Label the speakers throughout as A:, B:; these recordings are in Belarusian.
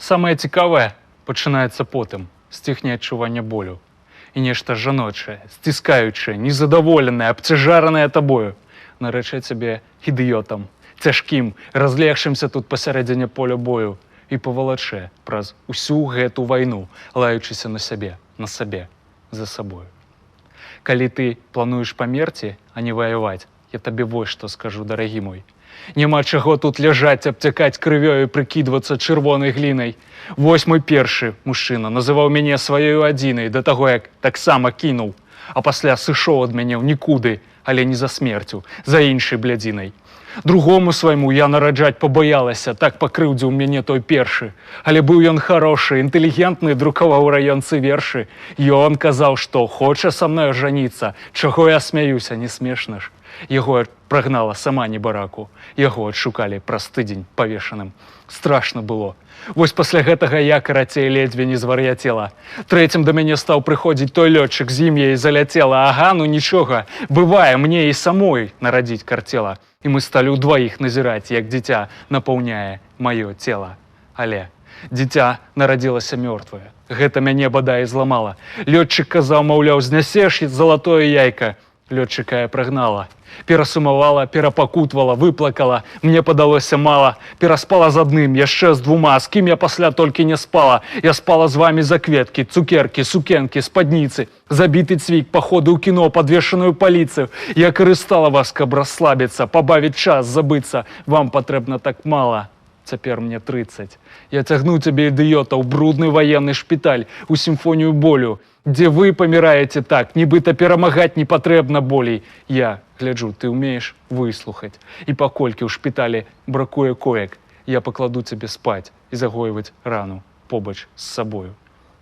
A: Самае цікавае пачынаецца потым, сціхне адчування болю. І нешта жаночае, сціскаючае, незадаволенае, абцяжаранае табою, нарачэ цябе ідыётам, цяжкім, разлегшымся тут пасярэдзіне поля бою і павалачэ праз усю гэту вайну, лаючыся на сабе, за сабою. Калі ты плануеш памерці, а не ваяваць, я табе вось што скажу, дарагі мой. Няма чаго тут ляжаць, абцякаць крывёю і прыкідвацца чырвонай глінай. Вось мой першы мужчына называў мяне сваёю адзінай да таго, як таксама кінуў, а пасля сышоў ад мяне ў нікуды, але не за смерцю, за іншай блядзінай. Другому свайму я нараджаць пабаялася, так пакрыўдзіў мяне той першы. Але быў ён харошы, інтэлігентны, друкаваў у раёнцы вершы. Ён казаў, што хоча са мною жаніцца, чаго я смяюся, не смешна ж. Яго прагнала сама небараку. Яго адшукалі праз тыдзень павешаным. Страшна было. Вось пасля гэтага я, карацей, ледзьве не звар'яцела. Трэцім да мяне стаў прыходзіць той лётчык, з ім я і заляцела. Ага, ну нічога, бывае, мне і самой нарадзіць карцела. І мы сталі ўдваіх назіраць, як дзіця напаўняе маё цела. Але дзіця нарадзілася мёртвае. Гэта мяне бадай зламала. Лётчык казаў, маўляў, знясеш залатое яйка. Лётчыка я прагнала. Перасумавала, перапакутвала, выплакала. Мне падалося мала. Пераспала з адным, яшчэ з двума. З кім я пасля толькі не спала. Я спала з вамі за кветкі, цукеркі, сукенкі, спадніцы. Забіты цвік, паходы ў кіно, падвешаную паліцыю. Я карыстала вас, каб расслабіцца, пабавіць час, забыцца. Вам патрэбна так мала. Цяпер мне 30. Я цягну цябе, ідыёта, ў брудны ваенны шпіталь, у сімфонію болю, дзе вы паміраеце так, нібыта перамагаць не патрэбна болей. Я гляджу, ты ўмееш выслухаць. І паколькі ў шпіталі бракуе коек, я пакладу цябе спаць і загойваць рану побач з сабою.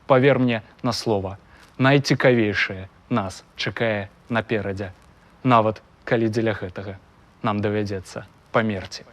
A: Павер мне на слова, найцікавейшае нас чакае наперадзе. Нават калі дзеля гэтага нам давядзецца памерці.